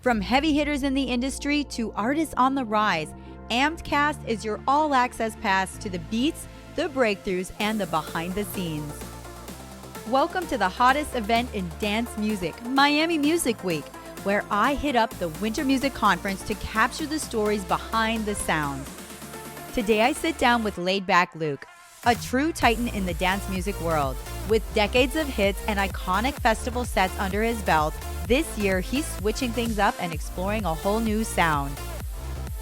From heavy hitters in the industry to artists on the rise, Ampedcast is your all-access pass to the beats, the breakthroughs, and the behind-the-scenes. Welcome to the hottest event in dance music, Miami Music Week, where I hit up the Winter Music Conference to capture the stories behind the sound. Today I sit down with Laidback Luke, a true titan in the dance music world. With decades of hits and iconic festival sets under his belt, this year he's switching things up and exploring a whole new sound.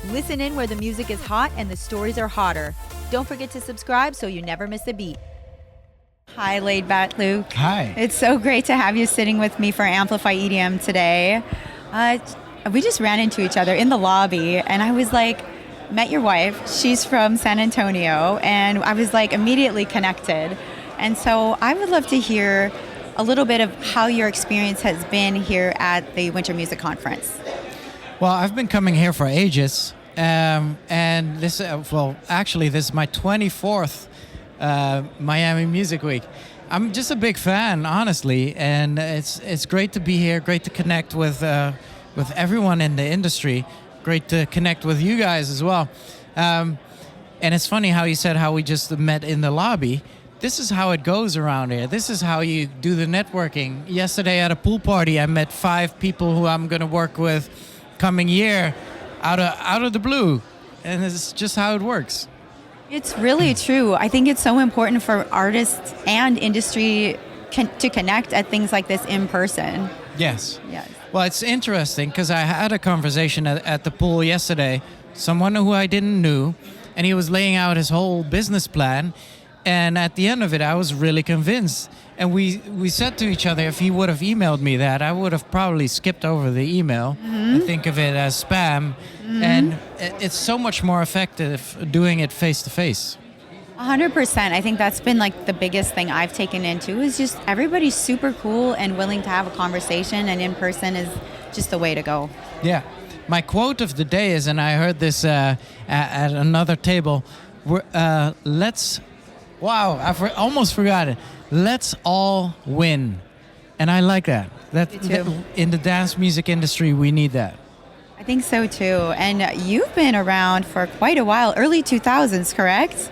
Listen in where the music is hot and the stories are hotter. Don't forget to subscribe so you never miss a beat. Hi, Laidback Luke. Hi. It's so great to have you sitting with me for Amplifyedm today. We just ran into each other in the lobby, and I was like, met your wife. She's from San Antonio, and I was like immediately connected. And so I would love to hear a little bit of how your experience has been here at the Winter Music Conference. Well, I've been coming here for ages, and this is my 24th Miami Music Week. I'm just a big fan, honestly, and it's great to be here. Great to connect with everyone in the industry. Great to connect with you guys as well. And it's funny how you said how we just met in the lobby. This is how it goes around here. This is how you do the networking. Yesterday at a pool party, I met 5 people who I'm going to work with coming year out of the blue. And it's just how it works. It's really true. I think it's so important for artists and industry to connect at things like this in person. Yes. Yes. Well, it's interesting because I had a conversation at the pool yesterday, someone who I didn't know, and he was laying out his whole business plan. And at the end of it, I was really convinced. And we said to each other, if he would have emailed me that, I would have probably skipped over the email and think of it as spam. And it's so much more effective doing it face to face. 100%. I think that's been like the biggest thing I've taken into is just everybody's super cool and willing to have a conversation, and in person is just the way to go. Yeah. My quote of the day is, and I heard this at another table, almost forgot it. Let's all win. And I like that. That in the dance music industry, we need that. I think so too. And you've been around for quite a while, early 2000s, correct?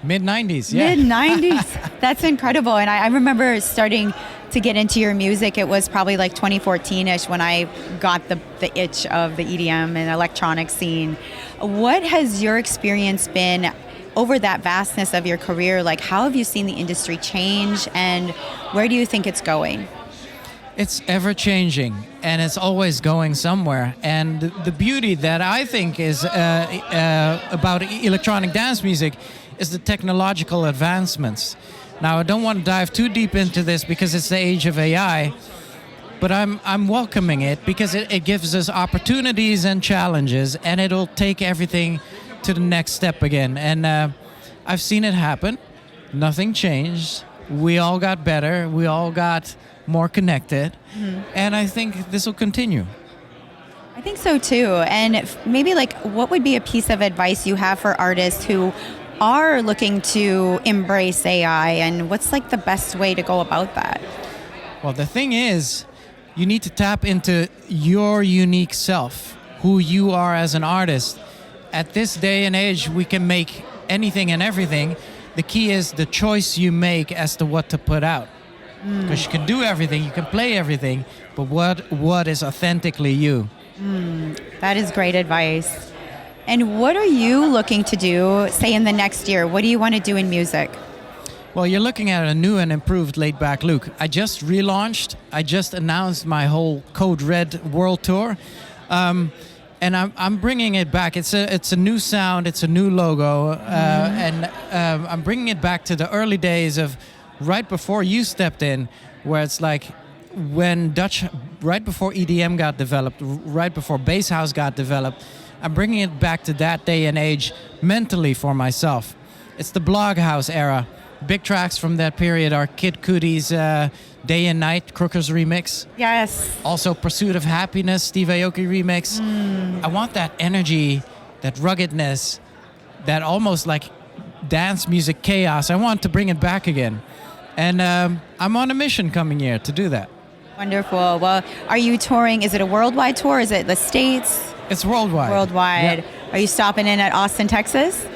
Mid-90s, yeah. Mid-90s. That's incredible. And I remember starting to get into your music. It was probably like 2014-ish when I got the itch of the EDM and electronic scene. What has your experience been over that vastness of your career? Like, how have you seen the industry change, and where do you think it's going? It's ever changing, and it's always going somewhere. And the beauty that I think is about electronic dance music is the technological advancements. Now, I don't want to dive too deep into this because it's the age of AI, but I'm welcoming it because it gives us opportunities and challenges, and it'll take everything to the next step again. And I've seen it happen. Nothing changed. We all got better. We all got more connected. And I think this will continue. I think so too. And maybe like, what would be a piece of advice you have for artists who are looking to embrace AI, and what's like the best way to go about that? Well, the thing is, you need to tap into your unique self, who you are as an artist. At this day and age, we can make anything and everything. The key is the choice you make as to what to put out. Because you can do everything, you can play everything, but what is authentically you? That is great advice. And what are you looking to do, say, in the next year? What do you want to do in music? Well, you're looking at a new and improved Laidback Luke. I just relaunched. I just announced my whole Code Red World Tour. And I'm bringing it back. It's a new sound. It's a new logo. And I'm bringing it back to the early days of right before you stepped in, where it's like when right before EDM got developed, right before Bass House got developed. I'm bringing it back to that day and age mentally for myself. It's the Blog House era. Big tracks from that period are Kid Cudi's Day and Night, Crooker's remix. Yes. Also Pursuit of Happiness, Steve Aoki remix. I want that energy, that ruggedness, that almost like dance music chaos. I want to bring it back again. And I'm on a mission coming year to do that. Wonderful. Well, are you touring? Is it a worldwide tour? Is it the States? It's worldwide. Worldwide. Yeah. Are you stopping in at Austin, Texas?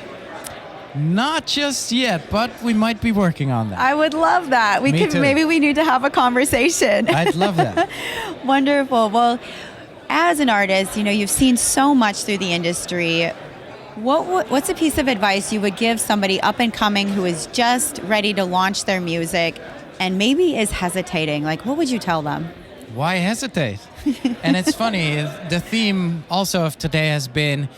Not just yet, but we might be working on that. I would love that. Me too. Maybe we need to have a conversation. I'd love that. Wonderful. Well, as an artist, you've seen so much through the industry. What's a piece of advice you would give somebody up and coming who is just ready to launch their music and maybe is hesitating? Like, what would you tell them? Why hesitate? And it's funny, the theme also of today has been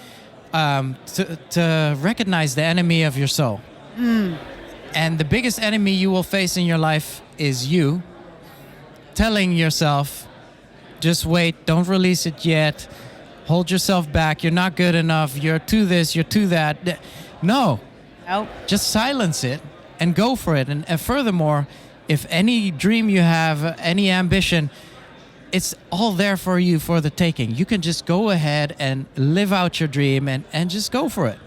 to recognize the enemy of your soul. And the biggest enemy you will face in your life is you telling yourself, just wait, don't release it yet, hold yourself back, you're not good enough, you're too this, you're too that. No. Nope. Just silence it and go for it. And furthermore, if any dream you have, any ambition, it's all there for you for the taking. You can just go ahead and live out your dream and just go for it.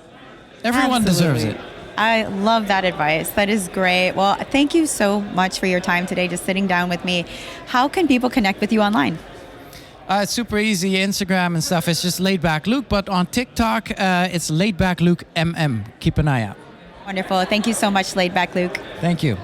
Everyone deserves it. I love that advice. That is great. Well, thank you so much for your time today, just sitting down with me. How can people connect with you online? It's super easy. Instagram and stuff. It's just Laidback Luke. But on TikTok, it's Laidback Luke MM. Keep an eye out. Wonderful. Thank you so much, Laidback Luke. Thank you.